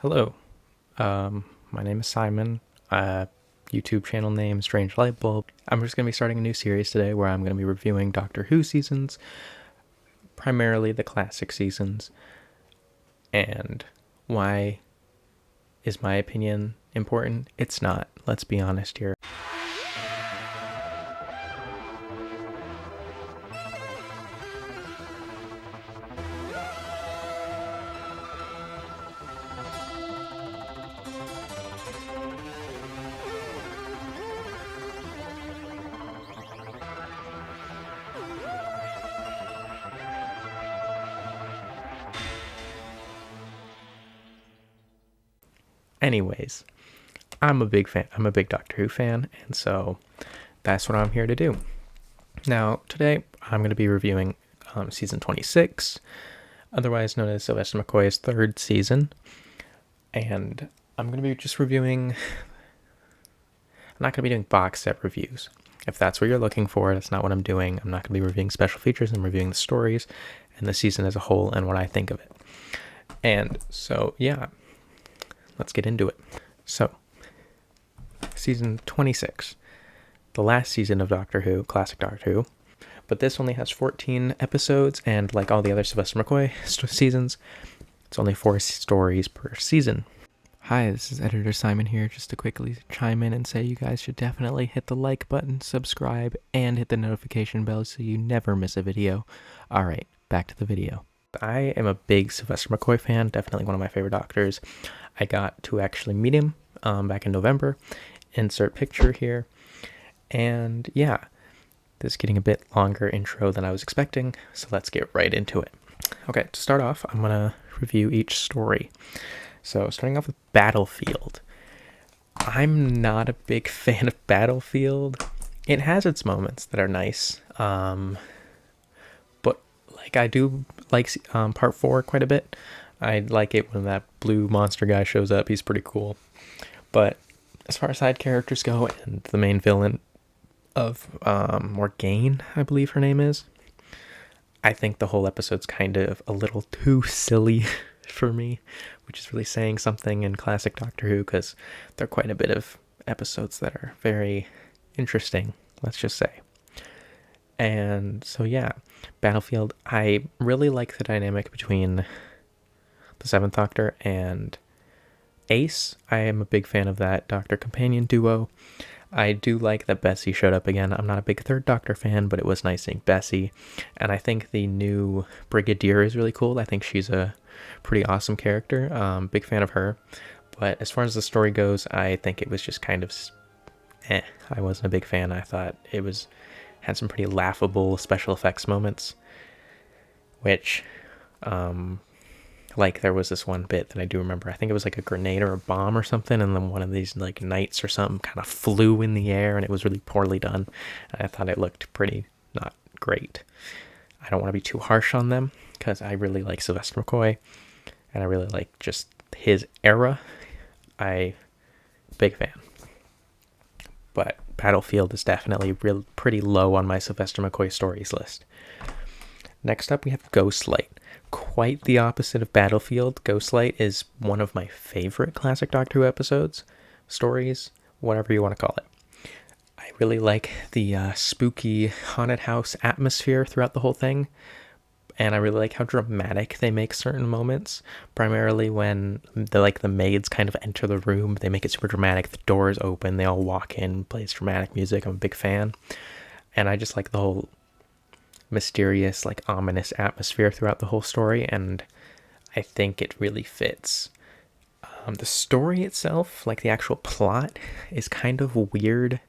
Hello, my name is Simon. YouTube channel name Strange Lightbulb. I'm just going to be starting a new series today where I'm going to be reviewing Doctor Who seasons, primarily the classic seasons. And why is my opinion important? It's not. Let's be honest here. Anyways, I'm a big fan. I'm a big Doctor Who fan, and so that's what I'm here to do. Now, today I'm going to be reviewing season 26, otherwise known as Sylvester McCoy's third season, and I'm going to be just reviewing. I'm not going to be doing box set reviews. If that's what you're looking for, that's not what I'm doing. I'm not going to be reviewing special features. I'm reviewing the stories and the season as a whole and what I think of it. And so, yeah, let's get into it. So, season 26, the last season of Doctor Who, classic Doctor Who, but this only has 14 episodes, and like all the other Sylvester McCoy seasons, it's only 4 stories per season. Hi, this is Editor Simon here, just to quickly chime in and say you guys should definitely hit the like button, subscribe, and hit the notification bell so you never miss a video. Alright, back to the video. I am a big Sylvester McCoy fan, definitely one of my favorite doctors. I got to actually meet him back in November. Insert picture here. And yeah, this is getting a bit longer intro than I was expecting, so let's get right into it. Okay, to start off, I'm going to review each story. So starting off with Battlefield. I'm not a big fan of Battlefield. It has its moments that are nice. But like I do like part 4 quite a bit. I like it when that blue monster guy shows up. He's pretty cool. But as far as side characters go, and the main villain of Morgaine, I believe her name is, I think the whole episode's kind of a little too silly for me, which is really saying something in classic Doctor Who, because there are quite a bit of episodes that are very interesting, let's just say. And so yeah, Battlefield, I really like the dynamic between the Seventh Doctor and Ace. I am a big fan of that Doctor companion duo. I do like that Bessie showed up again. I'm not a big Third Doctor fan, but it was nice seeing Bessie. And I think the new Brigadier is really cool. I think she's a pretty awesome character. Big fan of her. But as far as the story goes, I think it was just kind of I wasn't a big fan. I thought it had some pretty laughable special effects moments, which like there was this one bit that I do remember. I think it was like a grenade or a bomb or something, and then one of these like knights or something kind of flew in the air, and it was really poorly done. And I thought it looked pretty not great. I don't want to be too harsh on them because I really like Sylvester McCoy, and I really like just his era. Big fan. But Battlefield is definitely pretty low on my Sylvester McCoy stories list. Next up, we have Ghostlight. Quite the opposite of Battlefield. Ghostlight is one of my favorite classic Doctor Who episodes, stories, whatever you want to call it. I really like the spooky haunted house atmosphere throughout the whole thing, and I really like how dramatic they make certain moments, primarily when the maids kind of enter the room. They make it super dramatic. The doors open, they all walk in, plays dramatic music. I'm a big fan, and I just like the whole mysterious, like ominous atmosphere throughout the whole story, and I think it really fits. The story itself, like the actual plot, is kind of weird.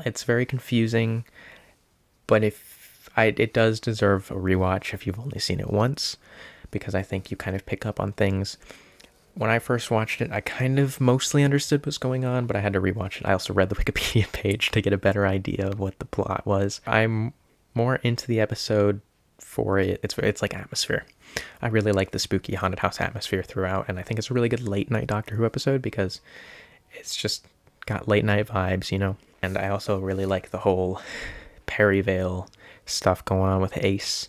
It's very confusing, but it does deserve a rewatch if you've only seen it once, because I think you kind of pick up on things. When I first watched it, I kind of mostly understood what's going on, but I had to rewatch it. I also read the Wikipedia page to get a better idea of what the plot was. I'm more into the episode for it. It's like atmosphere. I really like the spooky haunted house atmosphere throughout, and I think it's a really good late night Doctor Who episode because it's just got late night vibes, you know. And I also really like the whole Perryvale stuff going on with Ace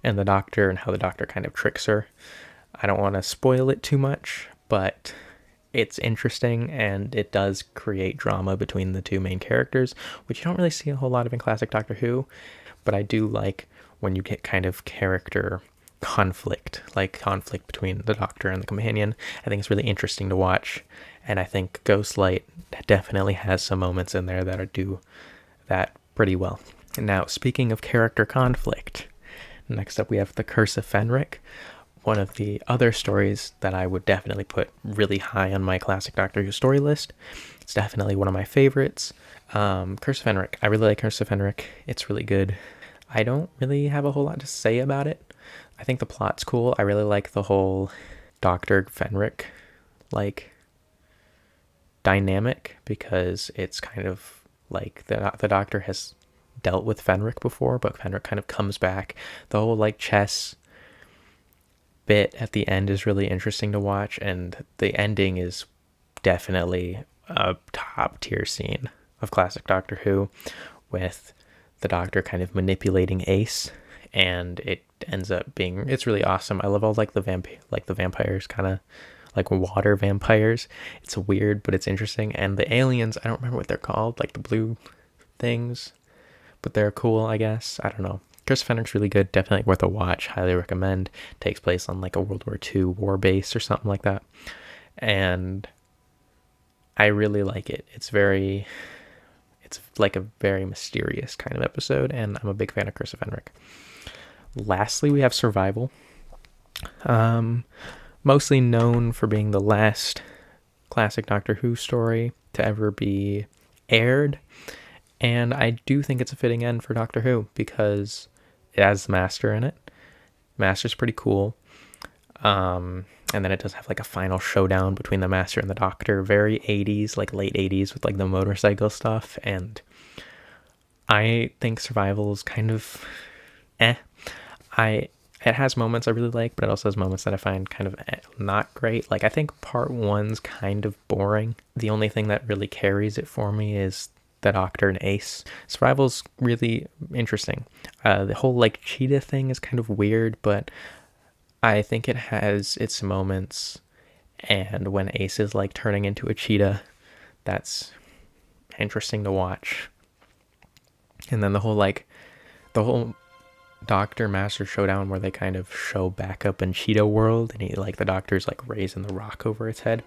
and the Doctor, and how the Doctor kind of tricks her. I don't want to spoil it too much, but it's interesting, and it does create drama between the two main characters, which you don't really see a whole lot of in classic Doctor Who. But I do like when you get kind of character conflict, like conflict between the Doctor and the companion. I think it's really interesting to watch, and I think Ghostlight definitely has some moments in there that do that pretty well. And now, speaking of character conflict, next up we have The Curse of Fenric, one of the other stories that I would definitely put really high on my classic Doctor Who story list. It's definitely one of my favorites. Curse of Fenric. I really like Curse of Fenric. It's really good. I don't really have a whole lot to say about it. I think the plot's cool. I really like the whole Dr. Fenric, like, dynamic, because it's kind of like the Doctor has dealt with Fenric before, but Fenric kind of comes back. The whole, like, chess bit at the end is really interesting to watch, and the ending is definitely a top tier scene of classic Doctor Who, with the Doctor kind of manipulating Ace, and it ends up being, it's really awesome. I love all the vampires, kind of like water vampires. It's weird, but it's interesting. And the aliens, I don't remember what they're called, like the blue things, but they're cool, I guess. I don't know. Curse of Fenric's really good, definitely worth a watch, highly recommend. Takes place on like a World War II war base or something like that, and I really like it. It's like a very mysterious kind of episode, and I'm a big fan of Curse of Fenric. Lastly, we have Survival, mostly known for being the last classic Doctor Who story to ever be aired, and I do think it's a fitting end for Doctor Who because it has the Master in it. Master's pretty cool. And then it does have like a final showdown between the Master and the Doctor. Very 80s, like late 80s with like the motorcycle stuff. And I think Survival is kind of it has moments I really like, but it also has moments that I find kind of not great. Like, I think part one's kind of boring. The only thing that really carries it for me is the Doctor and Ace. Survival's really interesting. The whole like cheetah thing is kind of weird, but I think it has its moments. And when Ace is like turning into a cheetah, that's interesting to watch. And then the whole Doctor Master showdown where they kind of show back up in Cheetah World, and the Doctor's like raising the rock over his head.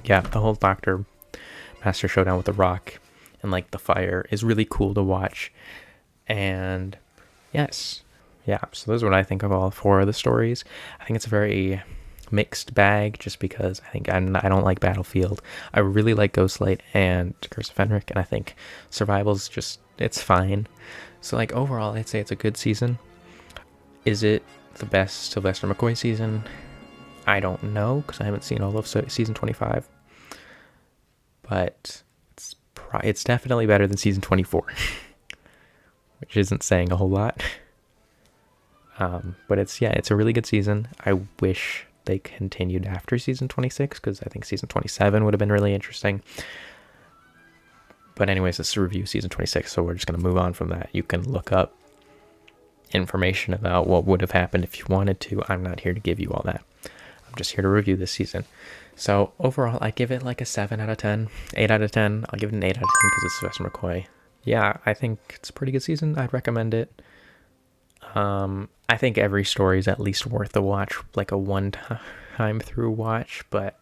Yeah, the whole Doctor Master showdown with the rock and like the fire is really cool to watch. And yes, yeah, so those are what I think of all four of the stories. I think it's a very mixed bag, just because I don't like Battlefield. I really like Ghostlight and Curse of Fenric, and I think Survival's it's fine. So like overall, I'd say it's a good season. Is it the best Sylvester McCoy season? I don't know, because I haven't seen all of season 25. But it's definitely better than season 24, which isn't saying a whole lot. But it's a really good season. I wish they continued after season 26, because I think season 27 would have been really interesting. But anyways, this is a review season 26, so we're just going to move on from that. You can look up information about what would have happened if you wanted to. I'm not here to give you all that. I'm just here to review this season. So overall, I give it like a 7 out of 10, 8 out of 10. I'll give it an 8 out of 10 because it's Sylvester McCoy. Yeah, I think it's a pretty good season. I'd recommend it. I think every story is at least worth a watch, like a one-time through watch, but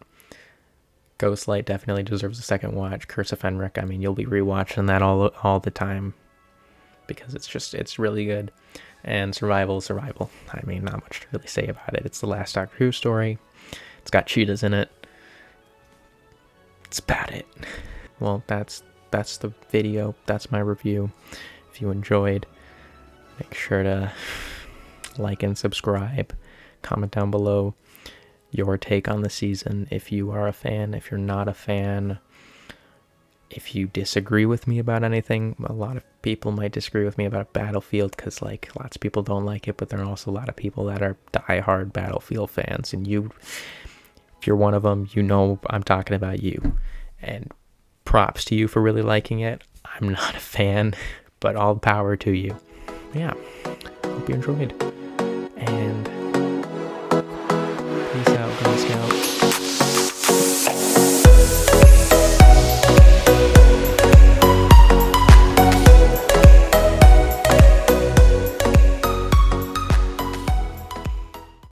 Ghostlight definitely deserves a second watch. Curse of Fenric, I mean, you'll be rewatching that all the time because it's really good. And Survival. I mean, not much to really say about it. It's the last Doctor Who story. It's got cheetahs in it. It's about it. Well, that's the video. That's my review. If you enjoyed, make sure to like and subscribe. Comment down below your take on the season. If you are a fan, if you're not a fan, if you disagree with me about anything. A lot of people might disagree with me about Battlefield because like lots of people don't like it, but there are also a lot of people that are diehard Battlefield fans, and if you're one of them, you know I'm talking about you. And props to you for really liking it. I'm not a fan, but all power to you. Yeah, hope you enjoyed.